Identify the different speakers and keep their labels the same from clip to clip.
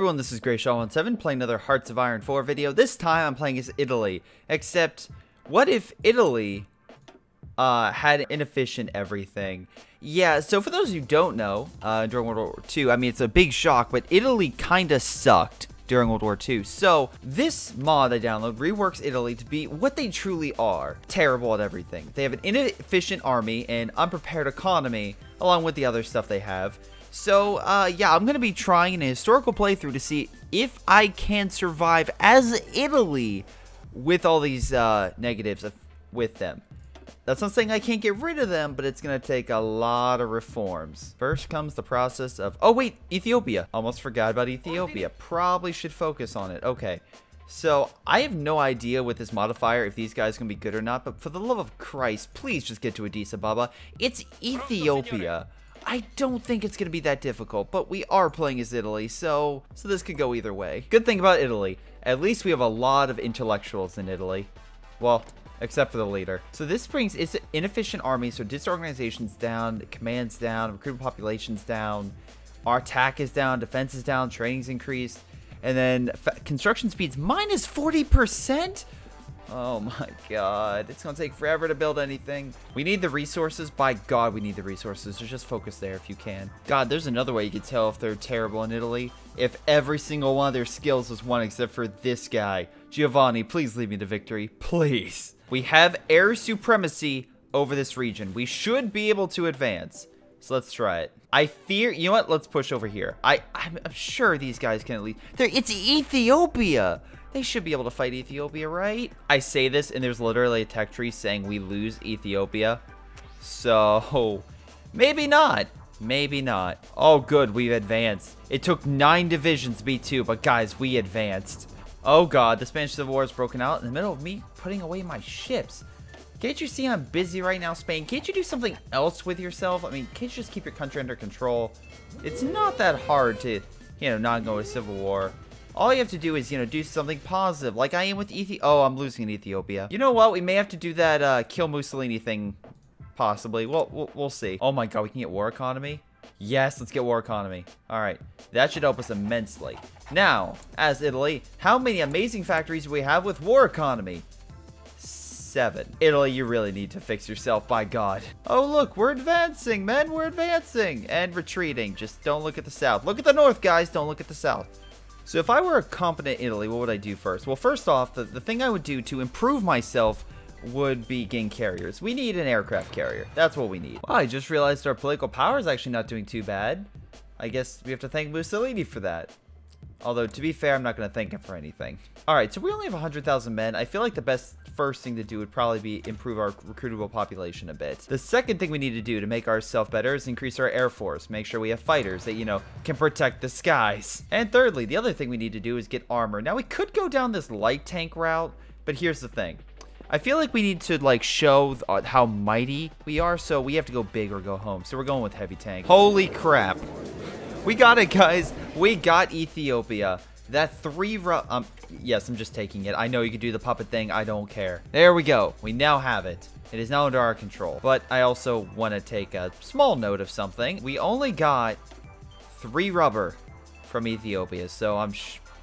Speaker 1: everyone, this is Greyshot17 playing another Hearts of Iron 4 video. This time I'm playing as Italy, except what if Italy had inefficient everything? Yeah, so for those who don't know, during World War II, I mean, it's a big shock, but Italy kinda sucked during World War II. So this mod I download reworks Italy to be what they truly are: terrible at everything. They have an inefficient army and unprepared economy, along with the other stuff they have. So, yeah, I'm going to be trying an historical playthrough to see if I can survive as Italy with all these negatives with them. That's not saying I can't get rid of them, but it's going to take a lot of reforms. First comes the process of... Oh, wait, Ethiopia. Almost forgot about Ethiopia. Probably should focus on it. Okay. So, I have no idea with this modifier if these guys can be good or not, but for the love of Christ, please just get to Addis Ababa. It's Ethiopia. I don't think it's going to be that difficult, but we are playing as Italy, so this could go either way. Good thing about Italy, at least we have a lot of intellectuals in Italy. Well, except for the leader. So this brings its inefficient army, so disorganization's down, command's down, recruitment population's down, our attack is down, defense is down, training's increased, and then construction speed's minus 40%? Oh my god, it's gonna take forever to build anything. We need the resources. By god, we need the resources. So just focus there if you can. God, there's another way you can tell if they're terrible in Italy. If every single one of their skills is one except for this guy. Giovanni, please lead me to victory. Please. We have air supremacy over this region. We should be able to advance. So let's try it. I fear, you know what? Let's push over here. I'm sure these guys can at least... It's Ethiopia! They should be able to fight Ethiopia, right? I say this, and there's literally a tech tree saying we lose Ethiopia. So, maybe not. Maybe not. Oh, good, we've advanced. It took 9 divisions to beat 2, but guys, we advanced. Oh, God, the Spanish Civil War has broken out in the middle of me putting away my ships. Can't you see I'm busy right now, Spain? Can't you do something else with yourself? I mean, can't you just keep your country under control? It's not that hard to, you know, not go to civil war. All you have to do is, you know, do something positive, like I am with Ethiopia. Oh, I'm losing in Ethiopia. You know what? We may have to do that kill Mussolini thing, possibly. Well, we'll see. Oh my god, we can get war economy? Yes, let's get war economy. All right, that should help us immensely. Now, as Italy, how many amazing factories do we have with war economy? 7. Italy, you really need to fix yourself, by god. Oh, look, we're advancing, men. We're advancing and retreating. Just don't look at the south. Look at the north, guys. Don't look at the south. So if I were a competent Italy, what would I do first? Well, first off, the thing I would do to improve myself would be gain carriers. We need an aircraft carrier. That's what we need. Well, I just realized our political power is actually not doing too bad. I guess we have to thank Mussolini for that. Although, to be fair, I'm not going to thank him for anything. Alright, so we only have 100,000 men. I feel like the best first thing to do would probably be improve our recruitable population a bit. The second thing we need to do to make ourselves better is increase our air force. Make sure we have fighters that, you know, can protect the skies. And thirdly, the other thing we need to do is get armor. Now, we could go down this light tank route, but here's the thing. I feel like we need to, like, show how mighty we are, so we have to go big or go home. So we're going with heavy tank. Holy crap. We got it, guys. We got Ethiopia. That yes, I'm just taking it. I know you can do the puppet thing. I don't care. There we go. We now have it. It is now under our control. But I also want to take a small note of something. We only got 3 rubber from Ethiopia. So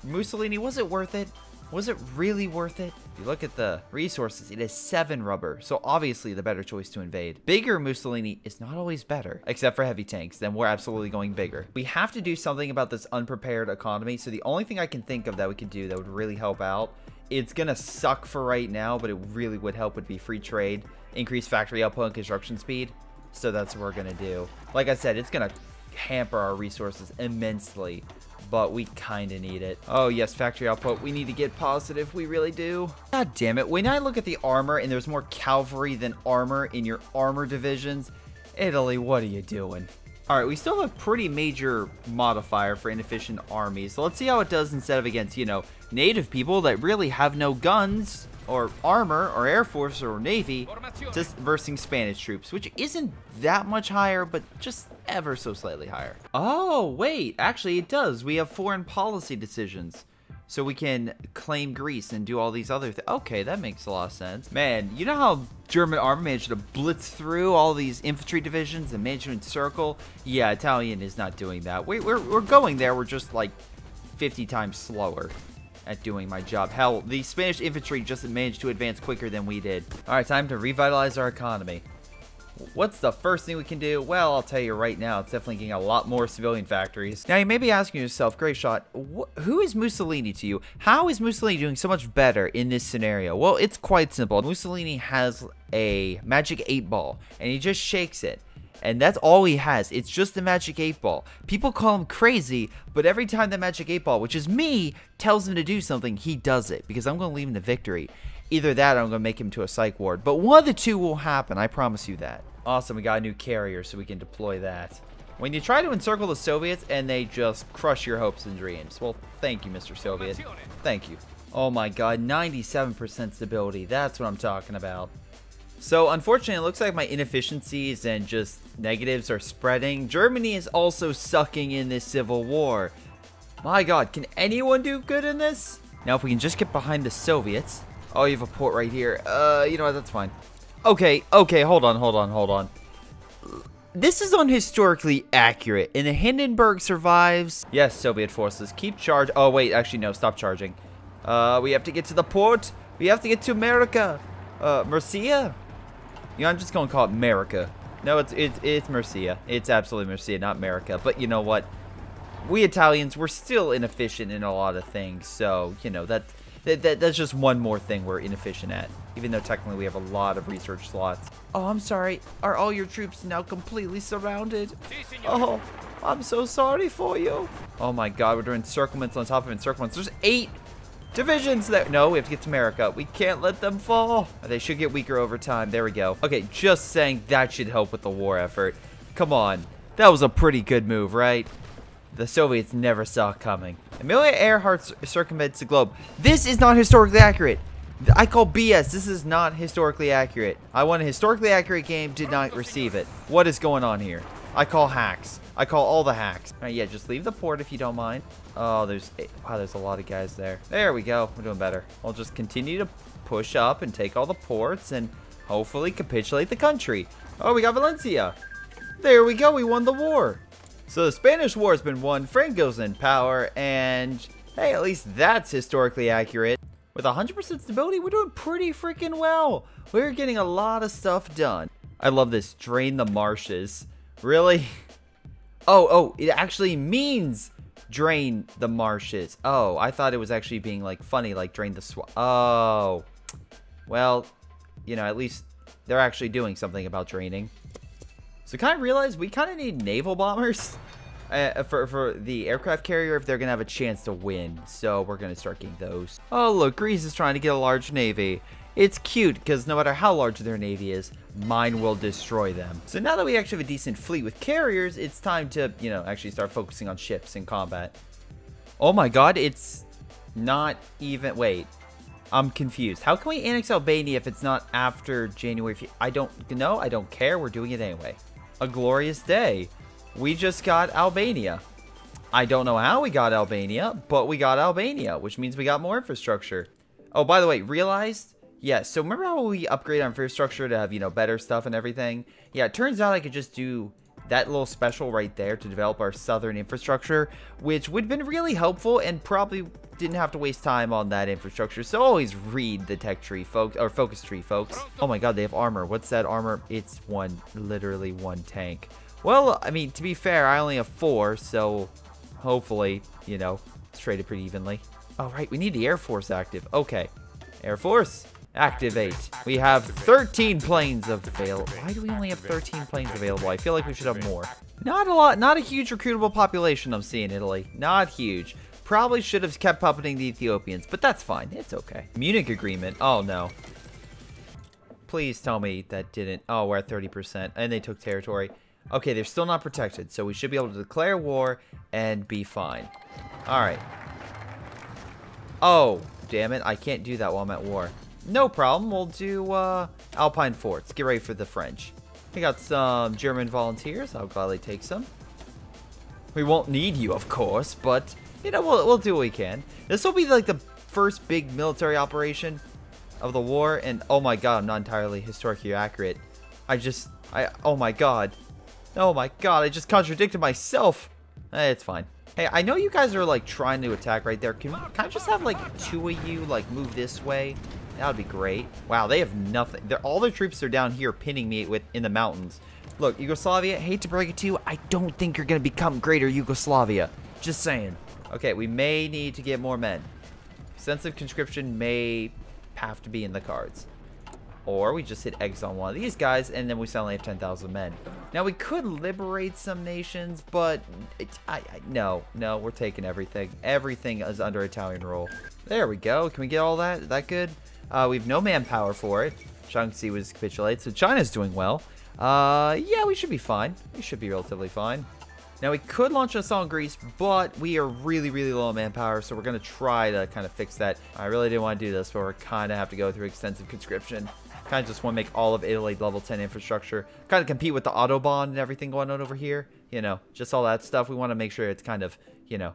Speaker 1: Mussolini, was it worth it? Was it really worth it? If you look at the resources, it is 7 rubber. So obviously the better choice to invade. Bigger Mussolini is not always better, except for heavy tanks. Then we're absolutely going bigger. We have to do something about this unprepared economy. So the only thing I can think of that we could do that would really help out, it's gonna suck for right now, but it really would help, would be free trade, increase factory output and construction speed. So that's what we're gonna do. Like I said, it's gonna hamper our resources immensely, but we kind of need it. Oh, yes, factory output. We need to get positive. We really do. God damn it. When I look at the armor and there's more cavalry than armor in your armor divisions, Italy, what are you doing? All right, we still have a pretty major modifier for inefficient armies. So let's see how it does instead of against, you know, native people that really have no guns or armor or air force or navy, just versing Spanish troops, which isn't that much higher, but just ever so slightly higher. Oh, wait, actually it does. We have foreign policy decisions. So we can claim Greece and do all these other things. Okay, that makes a lot of sense. Man, you know how German army managed to blitz through all these infantry divisions and managed to encircle? Yeah, Italian is not doing that. We're going there. We're just, like, 50 times slower at doing my job. Hell, the Spanish infantry just managed to advance quicker than we did. All right, time to revitalize our economy. What's the first thing we can do? Well, I'll tell you right now, it's definitely getting a lot more civilian factories. Now, you may be asking yourself, Greyshot, who is Mussolini to you? How is Mussolini doing so much better in this scenario? Well, it's quite simple. Mussolini has a magic 8-ball, and he just shakes it. And that's all he has. It's just the magic 8-ball. People call him crazy, but every time the magic 8-ball, which is me, tells him to do something, he does it. Because I'm going to leave him to victory. Either that or I'm going to make him to a psych ward. But one of the two will happen. I promise you that. Awesome. We got a new carrier, so we can deploy that. When you try to encircle the Soviets and they just crush your hopes and dreams. Well, thank you, Mr. Soviet. Thank you. Oh my god, 97% stability. That's what I'm talking about. So, unfortunately, it looks like my inefficiencies and just negatives are spreading. Germany is also sucking in this civil war. My god, can anyone do good in this? Now, if we can just get behind the Soviets. Oh, you have a port right here. You know what? That's fine. Okay, hold on. This is unhistorically accurate, and the Hindenburg survives. Yes, Soviet forces, keep charge. Oh, wait, actually, no, stop charging. We have to get to the port. We have to get to America. Murcia? You know, I'm just going to call it America. No, it's Murcia. It's absolutely Murcia, not America. But you know what? We Italians, we're still inefficient in a lot of things, so, you know, that's just one more thing we're inefficient at. Even though technically we have a lot of research slots. Oh, I'm sorry. Are all your troops now completely surrounded? Oh, I'm so sorry for you. Oh my god, we're doing encirclements on top of encirclements. There's 8 divisions there. No, we have to get to America. We can't let them fall. They should get weaker over time. There we go. Okay, just saying that should help with the war effort. Come on. That was a pretty good move, right? The Soviets never saw it coming. Amelia Earhart circumvents the globe. This is not historically accurate. I call BS. This is not historically accurate. I want a historically accurate game, did not receive it. What is going on here? I call hacks. I call all the hacks. All right, yeah, just leave the port if you don't mind. Oh, there's a lot of guys there. There we go. We're doing better. I'll just continue to push up and take all the ports and hopefully capitulate the country. Oh, we got Valencia. There we go. We won the war. So the Spanish War has been won. Franco's in power, and hey, at least that's historically accurate. With 100% stability, we're doing pretty freaking well. We're getting a lot of stuff done. I love this. Drain the marshes. Really? Oh, it actually means drain the marshes. Oh, I thought it was actually being like funny, like drain the swamp. Oh, well, you know, at least they're actually doing something about draining. So kind of realize we kind of need naval bombers for the aircraft carrier if they're going to have a chance to win. So we're going to start getting those. Oh, look, Greece is trying to get a large navy. It's cute because no matter how large their navy is, mine will destroy them. So now that we actually have a decent fleet with carriers, it's time to, you know, actually start focusing on ships in combat. Oh my god, it's not even... Wait, I'm confused. How can we annex Albania if it's not after January? I don't know. I don't care. We're doing it anyway. A glorious day. We just got Albania. I don't know how we got Albania, but we got Albania, which means we got more infrastructure. Oh, by the way, realized? Yeah, so remember how we upgrade our infrastructure to have, you know, better stuff and everything? Yeah, it turns out I could just do that little special right there to develop our southern infrastructure, which would have been really helpful and probably didn't have to waste time on that infrastructure. So always read the tech tree, folks, or focus tree, folks. Oh my god, they have armor. What's that armor? It's literally one tank. Well, I mean, to be fair, I only have 4, so hopefully, you know, it's traded pretty evenly. Oh, right, we need the Air Force active. Okay, Air Force, activate. We have 13 planes available. Why do we only have 13 planes available? I feel like we should have more. Not a lot, not a huge recruitable population I'm seeing in Italy. Not huge. Probably should have kept puppeting the Ethiopians, but that's fine. It's okay. Munich Agreement. Oh, no. Please tell me that didn't... Oh, we're at 30%, and they took territory. Okay, they're still not protected, so we should be able to declare war and be fine. Alright. Oh, damn it. I can't do that while I'm at war. No problem. We'll do Alpine forts. Get ready for the French. We got some German volunteers. I'll gladly take some. We won't need you, of course, but, you know, we'll do what we can. This will be like the first big military operation of the war, and oh my god, I'm not entirely historically accurate. Oh my god. Oh my god, I just contradicted myself. It's fine. Hey, I know you guys are, like, trying to attack right there. Can I just have, like, 2 of you, like, move this way? That would be great. Wow, they have nothing. All their troops are down here pinning me in the mountains. Look, Yugoslavia, hate to break it to you, I don't think you're going to become greater Yugoslavia. Just saying. Okay, we may need to get more men. Sense of conscription may have to be in the cards. Or we just hit X on one of these guys, and then we suddenly have 10,000 men. Now, we could liberate some nations, but no, we're taking everything. Everything is under Italian rule. There we go. Can we get all that? Is that good? We have no manpower for it. Shaanxi was capitulated, so China's doing well. Yeah, we should be fine. We should be relatively fine. Now, we could launch an assault on Greece, but we are really, really low on manpower, so we're going to try to kind of fix that. I really didn't want to do this, but we're kind of have to go through extensive conscription. Kind of just want to make all of Italy level 10 infrastructure. Kind of compete with the Autobahn and everything going on over here. You know, just all that stuff. We want to make sure it's kind of, you know,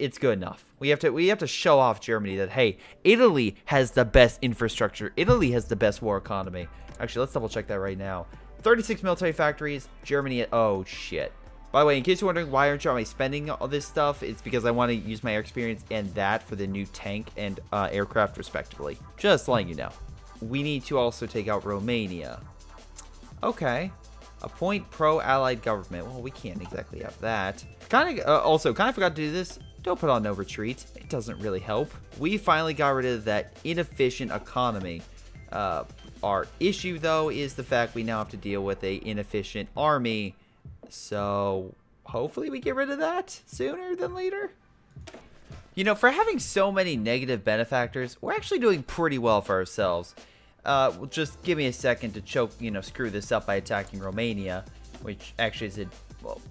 Speaker 1: it's good enough. We have to show off Germany that, hey, Italy has the best infrastructure. Italy has the best war economy. Actually, let's double check that right now. 36 military factories. Germany, oh shit. By the way, in case you're wondering why aren't you spending all this stuff, it's because I want to use my air experience and that for the new tank and aircraft respectively. Just letting you know. We need to also take out Romania. Okay. Appoint pro-allied government. Well, we can't exactly have that. Also, kind of forgot to do this. Don't put on no retreat. It doesn't really help. We finally got rid of that inefficient economy. Our issue, though, is the fact we now have to deal with a inefficient army. So, hopefully we get rid of that sooner than later. You know, for having so many negative benefactors, we're actually doing pretty well for ourselves. Just give me a second to screw this up by attacking Romania, which actually is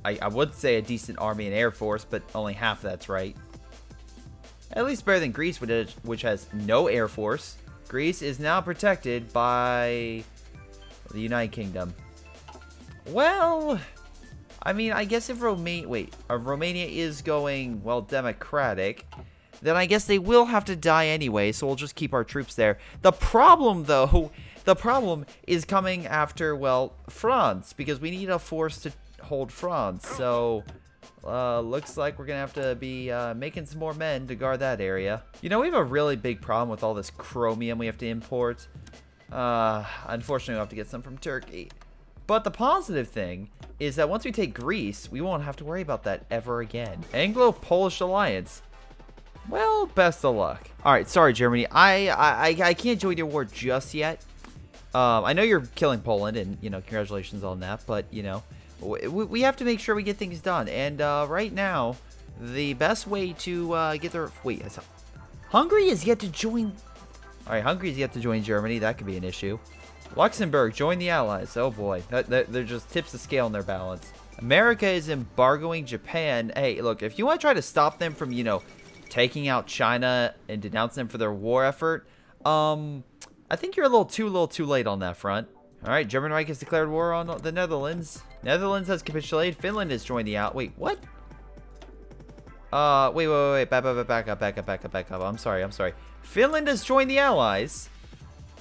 Speaker 1: I would say a decent army and air force, but only half that's right. At least better than Greece, which has no air force. Greece is now protected by the United Kingdom. Well, I mean, I guess if Romania is going, well, democratic, then I guess they will have to die anyway, so we'll just keep our troops there. The problem, though, is coming after, well, France, because we need a force to hold France. So, looks like we're going to have to be making some more men to guard that area. You know, we have a really big problem with all this chromium we have to import. Unfortunately, we'll have to get some from Turkey. But the positive thing is that once we take Greece, we won't have to worry about that ever again. Anglo-Polish alliance. Well, best of luck. All right, sorry, Germany. I can't join your war just yet. I know you're killing Poland, and, you know, congratulations on that. But, you know, we have to make sure we get things done. And right now, the best way to get their... Wait, Hungary is yet to join... All right, Hungary is yet to join Germany. That could be an issue. Luxembourg, join the Allies. Oh, boy. They're just tips the scale in their balance. America is embargoing Japan. Hey, look, if you want to try to stop them from, you know, taking out China and denouncing them for their war effort, I think you're a little too late on that front. All right, German Reich has declared war on the Netherlands. Netherlands has capitulated. Finland has joined the Wait, what? Wait. Back up. I'm sorry. Finland has joined the Allies,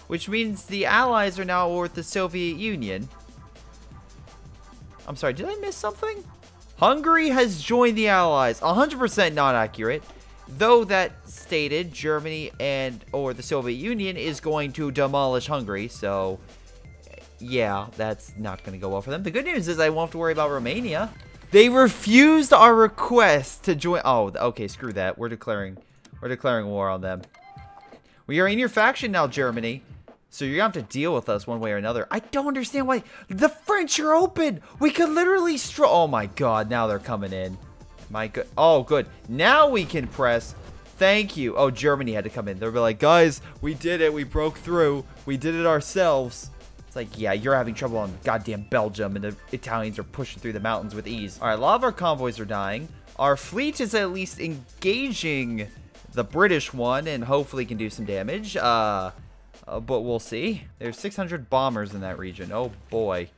Speaker 1: which means the Allies are now at war with the Soviet Union. I'm sorry, did I miss something? Hungary has joined the Allies. 100% not accurate. Though that stated Germany or the Soviet Union is going to demolish Hungary, so yeah, that's not going to go well for them. The good news is I won't have to worry about Romania. They refused our request to join. Oh, okay, screw that. We're declaring war on them. We are in your faction now, Germany. So you're going to have to deal with us one way or another. I don't understand why the French are open. We could literally oh my god, now they're coming in. My good. Oh, good. Now we can press. Thank you. Oh, Germany had to come in. They'll be like, guys, we did it. We broke through. We did it ourselves. It's like, yeah, you're having trouble on goddamn Belgium, and the Italians are pushing through the mountains with ease. All right, a lot of our convoys are dying. Our fleet is at least engaging the British one, and hopefully can do some damage. But we'll see. There's 600 bombers in that region. Oh, boy.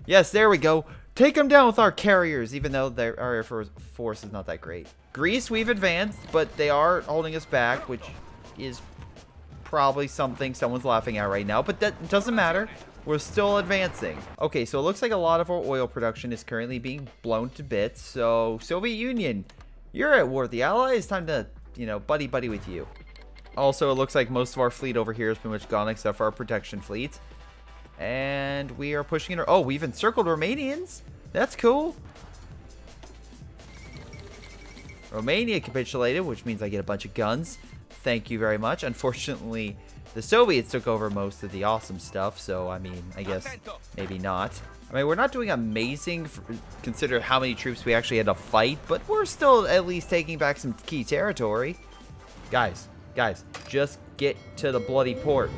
Speaker 1: Yes, there we go. Take them down with our carriers, even though our air force is not that great. Greece, we've advanced, but they are holding us back, which is probably something someone's laughing at right now, but that doesn't matter. We're still advancing. Okay, so it looks like a lot of our oil production is currently being blown to bits. So, Soviet Union, you're at war with the Allies. Time to, you know, buddy with you. Also, it looks like most of our fleet over here has pretty much gone except for our protection fleet. And we are pushing it. Oh, we've encircled Romanians. That's cool. Romania capitulated, which means I get a bunch of guns. Thank you very much. Unfortunately, the Soviets took over most of the awesome stuff, so, I mean, I guess maybe not. I mean, we're not doing amazing, consider how many troops we actually had to fight, but we're still at least taking back some key territory. Guys, just get to the bloody port.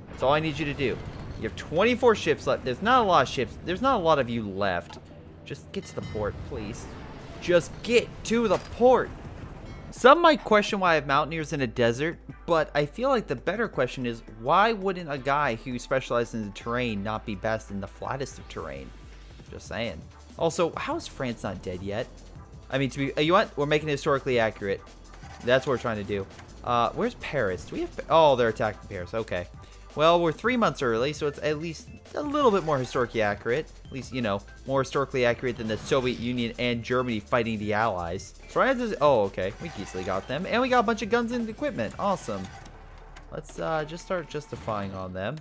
Speaker 1: That's all I need you to do. You have 24 ships left. There's not a lot of ships. There's not a lot of you left. Just get to the port, please. Just get to the port. Some might question why I have mountaineers in a desert, but I feel like the better question is, why wouldn't a guy who specializes in the terrain not be best in the flattest of terrain? Just saying. Also, how is France not dead yet? I mean, you know what? We're making it historically accurate. That's what we're trying to do. Where's Paris? Do we have... Oh, they're attacking Paris. Okay. Well, we're 3 months early, so it's at least a little bit more historically accurate. At least, you know, more historically accurate than the Soviet Union and Germany fighting the Allies. France is... Oh, okay. We easily got them. And we got a bunch of guns and equipment. Awesome. Let's just start justifying on them.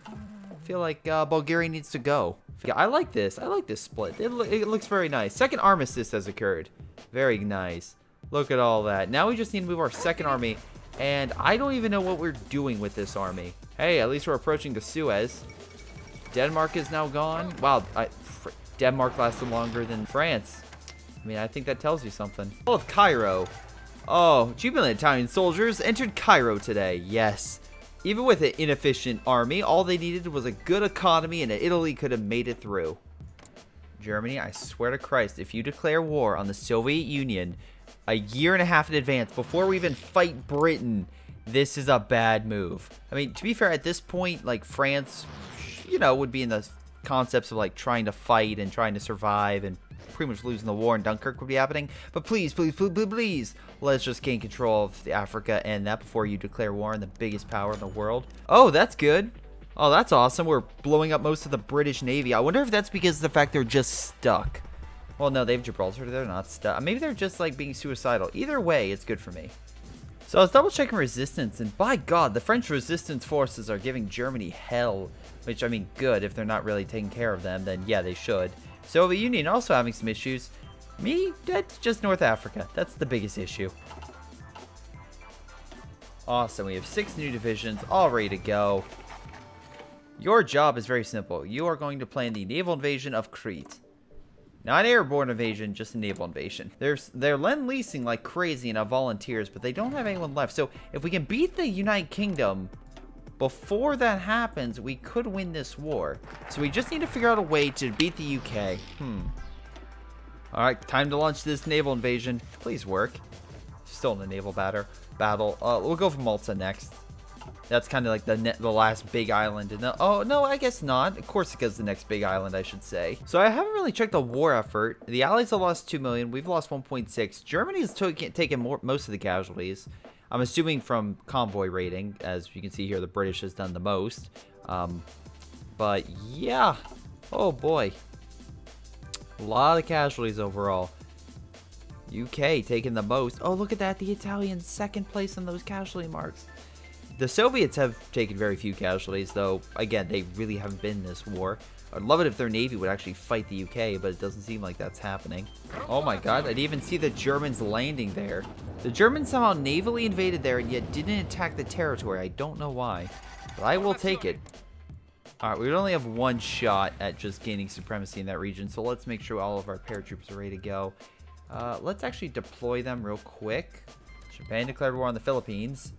Speaker 1: I feel like Bulgaria needs to go. Yeah, I like this. I like this split. It looks very nice. Second armistice has occurred. Very nice. Look at all that. Now we just need to move our second army. And I don't even know what we're doing with this army. Hey, at least we're approaching the Suez. Denmark is now gone. Wow, Denmark lasted longer than France. I mean, I think that tells you something. All of Cairo. Oh, jubilant Italian soldiers entered Cairo today. Yes. Even with an inefficient army, all they needed was a good economy and Italy could have made it through. Germany, I swear to Christ, if you declare war on the Soviet Union a year and a half in advance before we even fight Britain, this is a bad move. I mean, to be fair, at this point, like, France, you know, would be in the concepts of, like, trying to fight and trying to survive and pretty much losing the war, and Dunkirk would be happening. But please, let's just gain control of Africa and that before you declare war on the biggest power in the world. Oh, that's good. Oh, that's awesome. We're blowing up most of the British Navy. I wonder if that's because of the fact they're just stuck. Well, no, they have Gibraltar. They're not stuck. Maybe they're just, like, being suicidal. Either way, it's good for me. So I was double-checking resistance, and by God, the French resistance forces are giving Germany hell. Which, I mean, good. If they're not really taking care of them, then yeah, they should. Soviet Union also having some issues. Me, that's just North Africa. That's the biggest issue. Awesome. We have 6 new divisions all ready to go. Your job is very simple. You are going to plan the naval invasion of Crete. Not airborne invasion, just a naval invasion. They're lend-leasing like crazy and have volunteers, but they don't have anyone left. So if we can beat the United Kingdom before that happens, we could win this war. So we just need to figure out a way to beat the UK. Alright, time to launch this naval invasion. Please work. Still in the naval battle. We'll go for Malta next. That's kind of like the last big island. Oh, no, I guess not. Of course it goes to the next big island, I should say. So I haven't really checked the war effort. The Allies have lost 2 million. We've lost 1.6. Germany has taken most of the casualties. I'm assuming from convoy rating. As you can see here, the British has done the most. But yeah. Oh, boy. A lot of casualties overall. UK taking the most. Oh, look at that. The Italians second place on those casualty marks. The Soviets have taken very few casualties, though, again, they really haven't been in this war. I'd love it if their navy would actually fight the UK, but it doesn't seem like that's happening. Oh my God, I didn't even see the Germans landing there. The Germans somehow navally invaded there and yet didn't attack the territory. I don't know why, but I will take it. Alright, we would only have one shot at just gaining supremacy in that region, so let's make sure all of our paratroops are ready to go. Let's actually deploy them real quick. Japan declared war on the Philippines.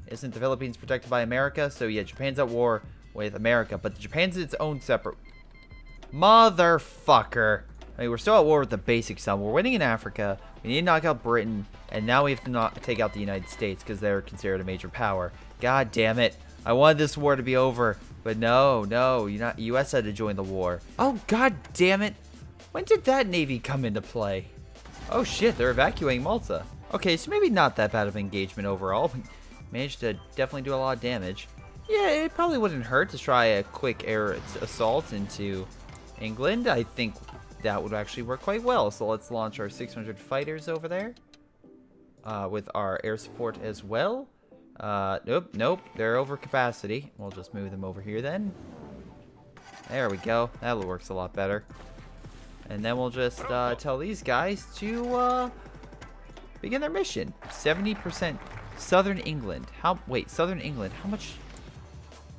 Speaker 1: Isn't the Philippines protected by America? So yeah, Japan's at war with America, but Japan's its own separate... Motherfucker. I mean, we're still at war with the basic sum. We're winning in Africa. We need to knock out Britain, and now we have to take out the United States because they're considered a major power. God damn it. I wanted this war to be over, but no. US had to join the war. Oh, God damn it. When did that navy come into play? Oh shit, they're evacuating Malta. Okay, so maybe not that bad of engagement overall. managed to definitely do a lot of damage. Yeah, it probably wouldn't hurt to try a quick air assault into England. I think that would actually work quite well. So let's launch our 600 fighters over there with our air support as well. Nope, they're over capacity. We'll just move them over here then. There we go. That works a lot better. And then we'll just tell these guys to begin their mission. 70% Southern England. Wait, Southern England. How much?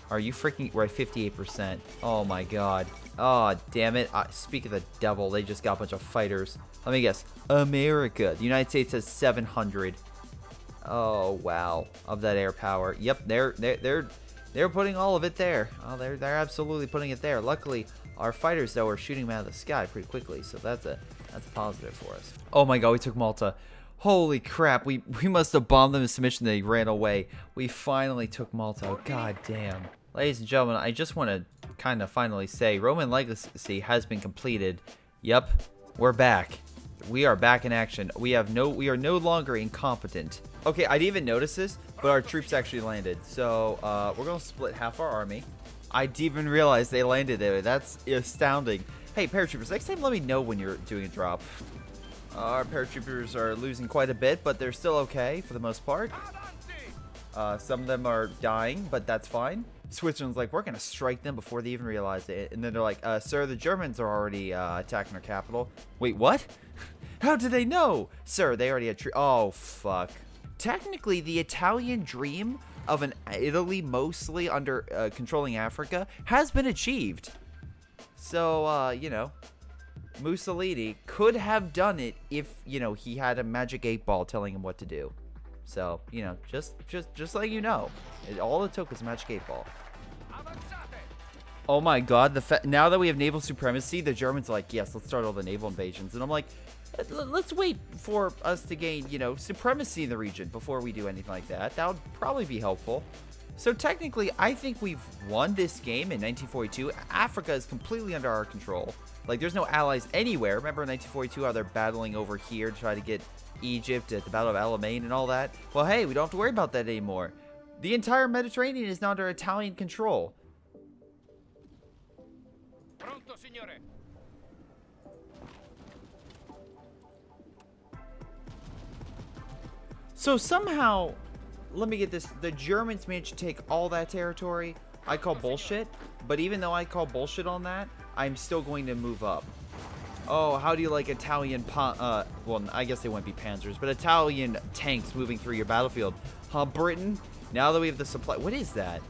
Speaker 1: Are you freaking? We're at 58%. Oh my god. Oh, damn it. Speak of the devil, they just got a bunch of fighters. Let me guess. America. The United States has 700. Oh, wow. Of that air power. Yep, they're putting all of it there. Oh, they're absolutely putting it there. Luckily, our fighters, though, are shooting them out of the sky pretty quickly, so that's a positive for us. Oh my god, we took Malta. Holy crap, we must have bombed them in submission. They ran away. We finally took Malta. God damn. Ladies and gentlemen, I just want to kind of finally say Roman legacy has been completed. Yep, we're back. We are back in action. We are no longer incompetent. Okay, I didn't even notice this, but our troops actually landed. So we're gonna split half our army. I didn't even realize they landed there. That's astounding. Hey, paratroopers, next time let me know when you're doing a drop. Our paratroopers are losing quite a bit, but they're still okay for the most part. Some of them are dying, but that's fine. Switzerland's like, we're going to strike them before they even realize it. And then they're like, sir, the Germans are already attacking our capital. Wait, what? How did they know? Sir, they already had... Oh, fuck. Technically, the Italian dream of an Italy mostly under controlling Africa has been achieved. So, you know, Mussolini could have done it if, you know, he had a magic 8-ball telling him what to do. So, you know, just like you know, all it took was a magic 8-ball. Oh my god, now that we have naval supremacy, the Germans are like, yes, let's start all the naval invasions. And I'm like, let's wait for us to gain, you know, supremacy in the region before we do anything like that. That would probably be helpful. So technically, I think we've won this game in 1942. Africa is completely under our control. Like, there's no allies anywhere. Remember in 1942 how they're battling over here to try to get Egypt at the Battle of Alamein and all that? Well, hey, we don't have to worry about that anymore. The entire Mediterranean is now under Italian control. Pronto, signore. So somehow, let me get this, the Germans managed to take all that territory. I call bullshit, but even though I call bullshit on that, I'm still going to move up. Oh, how do you like Italian, well, I guess they wouldn't be panzers, but Italian tanks moving through your battlefield? Huh, Britain? Now that we have the supply, what is that?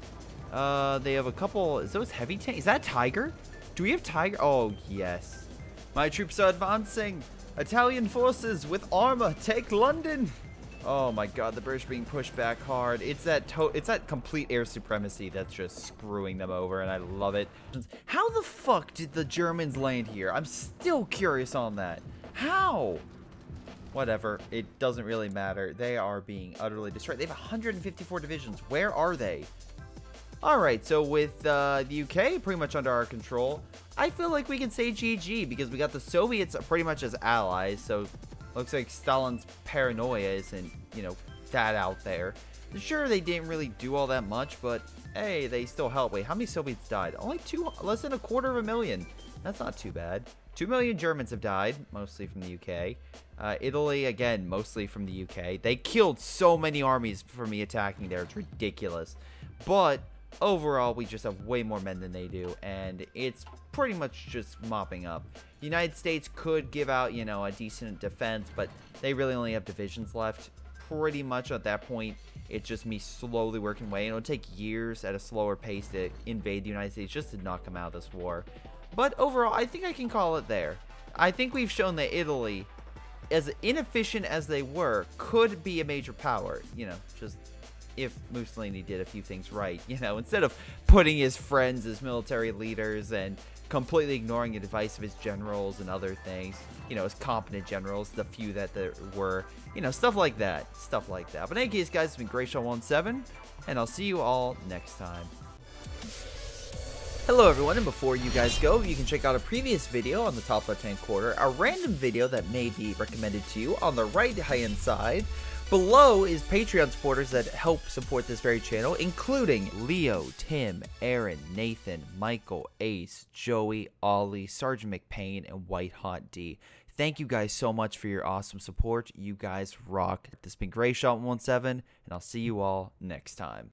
Speaker 1: They have a couple, is those heavy tanks? Is that Tiger? Do we have Tiger? Oh, yes. My troops are advancing. Italian forces with armor take London. Oh my god, the British being pushed back hard. It's that complete air supremacy that's just screwing them over, and I love it. How the fuck did the Germans land here? I'm still curious on that. How? Whatever, it doesn't really matter. They are being utterly destroyed. They have 154 divisions. Where are they? Alright, so with the UK pretty much under our control, I feel like we can say GG because we got the Soviets pretty much as allies, so looks like Stalin's paranoia isn't, you know, that out there. Sure, they didn't really do all that much, but hey, they still helped. Wait, how many Soviets died? Only less than 250,000. That's not too bad. 2 million Germans have died, mostly from the UK. Italy, again, mostly from the UK. They killed so many armies for me attacking there. It's ridiculous. But overall, we just have way more men than they do, and it's pretty much just mopping up. The United States could give out, you know, a decent defense, but they really only have divisions left. Pretty much at that point, it's just me slowly working away. It'll take years at a slower pace to invade the United States just to knock them out of this war. But overall, I think I can call it there. I think we've shown that Italy, as inefficient as they were, could be a major power. You know, just if Mussolini did a few things right, you know, instead of putting his friends as military leaders and completely ignoring the advice of his generals and other things, you know, his competent generals, the few that there were, you know, stuff like that. But in any case, guys, it's been Greyshot17, and I'll see you all next time. Hello everyone, and before you guys go, you can check out a previous video on the top left hand corner, a random video that may be recommended to you on the right hand side, Below is Patreon supporters that help support this very channel, including Leo, Tim, Aaron, Nathan, Michael, Ace, Joey, Ollie, Sergeant McPain, and White Hot D. Thank you guys so much for your awesome support. You guys rock. This has been Greyshot 117, and I'll see you all next time.